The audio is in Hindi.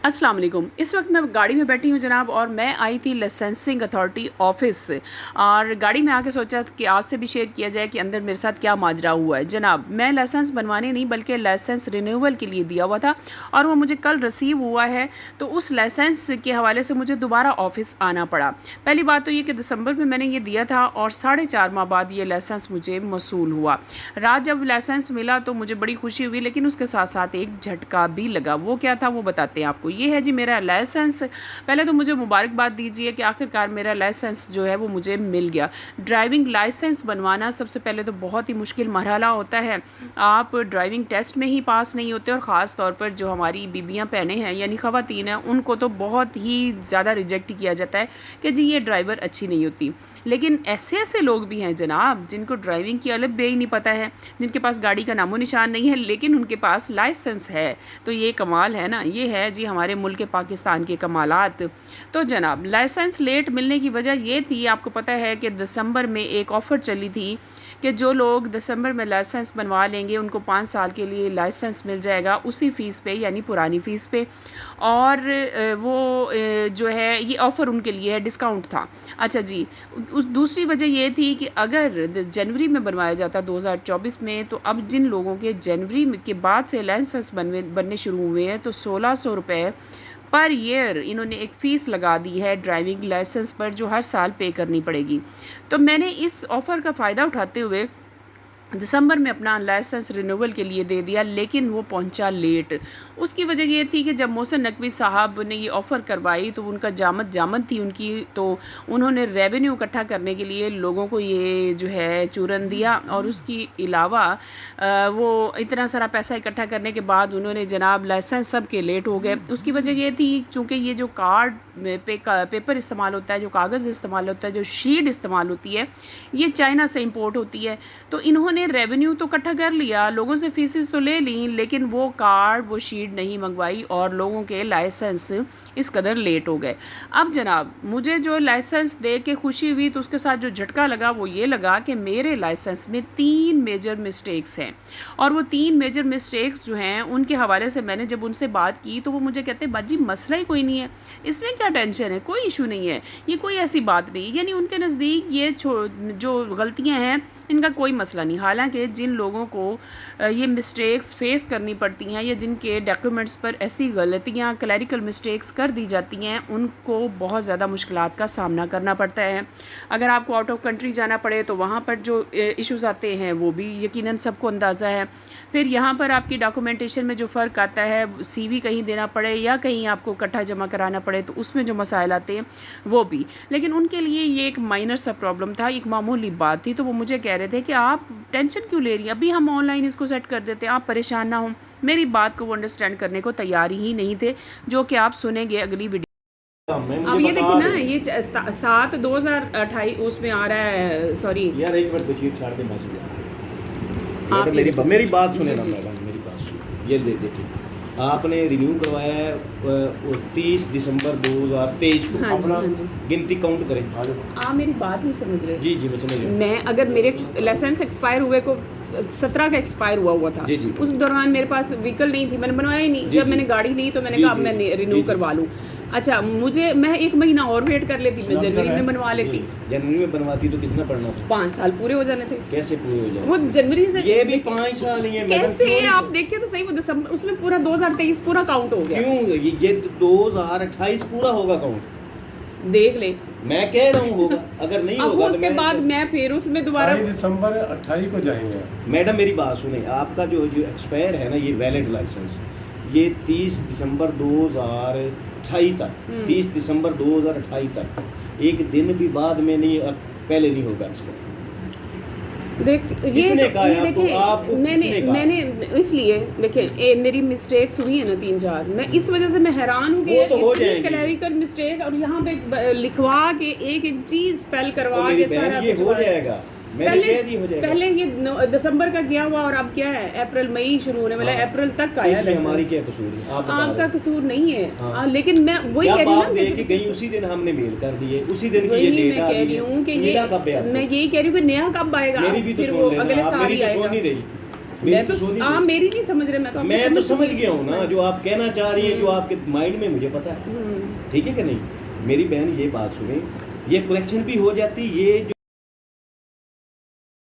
अस्सलाम वालेकुम। इस वक्त मैं गाड़ी में बैठी हूँ जनाब, और मैं आई थी लाइसेंसिंग अथॉरिटी ऑफिस से, और गाड़ी में आके सोचा कि आपसे भी शेयर किया जाए कि अंदर मेरे साथ क्या माजरा हुआ है। जनाब, मैं लाइसेंस बनवाने नहीं बल्कि लाइसेंस रिन्यूअल के लिए दिया हुआ था, और वो मुझे कल रिसीव हुआ है। तो उस लाइसेंस के हवाले से मुझे दोबारा ऑफिस आना पड़ा। पहली बात तो ये कि दिसंबर में मैंने ये दिया था और 4.5 माह बाद ये लाइसेंस मुझे मौसूल हुआ। रात जब लाइसेंस मिला तो मुझे बड़ी खुशी हुई, लेकिन उसके साथ साथ एक झटका भी लगा। वो क्या था वो बताते हैं आपको। ये है जी मेरा लाइसेंस। पहले तो मुझे मुबारकबाद दीजिए कि आखिरकार मेरा लाइसेंस जो है वो मुझे मिल गया। ड्राइविंग लाइसेंस बनवाना सबसे पहले तो बहुत ही मुश्किल मरहला होता है। आप ड्राइविंग टेस्ट में ही पास नहीं होते, और ख़ास तौर पर जो हमारी बीबियाँ बहनें हैं यानी ख़वातीन हैं, उनको तो बहुत ही ज़्यादा रिजेक्ट किया जाता है कि जी ये ड्राइवर अच्छी नहीं होती। लेकिन ऐसे ऐसे लोग भी हैं जनाब जिनको ड्राइविंग की अलग बे ही नहीं पता है, जिनके पास गाड़ी का नामो निशान नहीं है, लेकिन उनके पास लाइसेंस है। तो ये कमाल है ना, ये है जी हमारे मुल्क के पाकिस्तान के कमालात। तो जनाब, लाइसेंस लेट मिलने की वजह ये थी, आपको पता है कि दिसंबर में एक ऑफ़र चली थी कि जो लोग दिसंबर में लाइसेंस बनवा लेंगे उनको 5 साल के लिए लाइसेंस मिल जाएगा उसी फ़ीस पे, यानी पुरानी फ़ीस पे। और जो है ये ऑफ़र उनके लिए है, डिस्काउंट था। अच्छा जी, उस दूसरी वजह ये थी कि अगर जनवरी में बनवाया जाता 2024 में, तो अब जिन लोगों के जनवरी के बाद से लाइसेंस बनने शुरू हुए हैं, तो 1600 रुपये पर ईयर इन्होंने एक फ़ीस लगा दी है ड्राइविंग लाइसेंस पर, जो हर साल पे करनी पड़ेगी। तो मैंने इस ऑफ़र का फ़ायदा उठाते हुए दिसंबर में अपना लाइसेंस रिन्यूअल के लिए दे दिया, लेकिन वो पहुंचा लेट। उसकी वजह ये थी कि जब मोहसिन नकवी साहब ने ये ऑफ़र करवाई तो उनका जामद थी उनकी, तो उन्होंने रेवेन्यू इकट्ठा करने के लिए लोगों को ये जो है चूरन दिया, और उसके अलावा वो इतना सारा पैसा इकट्ठा करने के बाद उन्होंने जनाब लाइसेंस सब के लेट हो गए। उसकी वजह ये थी चूँकि ये जो पेपर इस्तेमाल होता है, जो कागज़ इस्तेमाल होता है, जो शीट इस्तेमाल होती है, ये चाइना से इम्पोर्ट होती है। तो इन्होंने रेवेन्यू तो इकट्ठा कर लिया, लोगों से फीसेस तो ले ली, लेकिन वो कार्ड वो शीट नहीं मंगवाई, और लोगों के लाइसेंस इस कदर लेट हो गए। अब जनाब, मुझे जो लाइसेंस दे के खुशी हुई, तो उसके साथ जो झटका लगा वो ये लगा कि मेरे लाइसेंस में 3 मेजर मिस्टेक्स हैं। और वो 3 मेजर मिस्टेक्स जो हैं उनके हवाले से मैंने जब उनसे बात की तो वो मुझे कहते बाजी मसला ही कोई नहीं है, इसमें क्या टेंशन है, कोई इशू नहीं है, ये कोई ऐसी बात नहीं। यानी उनके नज़दीक ये जो गलतियाँ हैं इनका कोई मसला नहीं। हालांकि जिन लोगों को ये मिस्टेक्स फेस करनी पड़ती हैं, या जिनके डॉक्यूमेंट्स पर ऐसी गलतियां क्लैरिकल मिस्टेक्स कर दी जाती हैं, उनको बहुत ज़्यादा मुश्किलात का सामना करना पड़ता है। अगर आपको आउट ऑफ कंट्री जाना पड़े तो वहाँ पर जो इश्यूज़ आते हैं वो भी यकीनन सबको अंदाज़ा है। फिर यहाँ पर आपकी डॉक्यूमेंटेशन में जो फ़र्क आता है, CV कहीं देना पड़े या कहीं आपको इकट्ठा जमा कराना पड़े, तो उसमें जो मसाइल आते हैं वो भी। लेकिन उनके लिए ये एक माइनर सा प्रॉब्लम था, एक मामूली बात थी। तो वो मुझे कह रहे थे कि आप टेंशन क्यों ले रही हैं, अभी हम ऑनलाइन इसको सेट कर देते हैं, आप परेशान ना हो। मेरी बात को वो अंडरस्टैंड करने को तैयार ही नहीं थे, जो कि आप सुनेंगे अगली वीडियो। अब ये देखिए ना, ये 7/2028 उसमें आ रहा है, सॉरी यार एक मिनट देखिए, छाड़ दे मैसेज आप मेरी बात सुने ना मैडम, मेरी बात सुनिए। ये देखिए, आपने रिन्यू करवाया है 30 दिसंबर 2023 को। हाँ जी, अपना हाँ जी। गिनती काउंट करें। आप मेरी बात नहीं समझ रहे। जी मैं समझ रहा हूँ। मैं अगर मेरे लाइसेंस एक्सपायर हुए को 17 का एक्सपायर हुआ था, जी। उस दौरान मेरे पास व्हीकल नहीं थी, मैंने बनवाया ही नहीं। जब मैंने गाड़ी ली तो मैंने कहा अब मैं रिन्यू करवा लूँ। अच्छा, मैं 1 महीना और वेट कर लेती, मैं जनवरी में बनवा लेती। जनवरी में बनवाती तो कितना पड़ना था? 5 साल पूरे हो जाने थे। कैसे पूरे हो जाए? वो जनवरी से ये भी 5 साल नहीं है कैसे? आप देखें तो सही, वो दिसंबर उसमें पूरा 2023 पूरा काउंट हो गया। क्यों? ये 2028 पूरा होगा काउंट, देख ले। मैं कह रहा हूँ होगा। अगर नहीं अब होगा उसके बाद मैं फिर उसमें दोबारा दिसंबर 28 को जाएंगे। मैडम मेरी बात सुने, आपका जो एक्सपायर है ना, ये वैलिड लाइसेंस, ये 30 दिसंबर 2028 तक, 30 दिसंबर 2028 तक, एक दिन भी बाद में नहीं, पहले नहीं होगा एक्सपायर। देख ये देखिए, मैंने इसलिए देखे मेरी मिस्टेक्स हुई है ना 3-4, मैं इस वजह से मैं हैरान हूँ कि इतनी क्लैरिकल मिस्टेक, और यहाँ पे लिखवा के एक एक चीज़ स्पेल करवा के सारा ये हो जाएगा। पहले ये दिसंबर का गया हुआ, और अब क्या है, अप्रैल मई शुरू होने वाला है, अप्रैल तक का है। हमारी क्या कसूर है? आपका कसूर नहीं है। लेकिन मैं वही कह रही हूँ ना, उसी दिन हमने मेल कर दिए, उसी दिन वही मैं कह रही हूँ कि मैं यही कह रही हूँ कि नया कब आएगा, फिर वो अगले साल ही आएगा। मेरी मैं तो सुनी आप थी। मेरी नहीं समझ रहे, मैं तो आपकी मैं तो समझ चुकी। गया हूँ ना जो आप कहना चाह रही है, जो आपके माइंड में मुझे पता है, ठीक है कि नहीं। मेरी बहन ये बात सुने, ये करेक्शन भी हो जाती, ये जो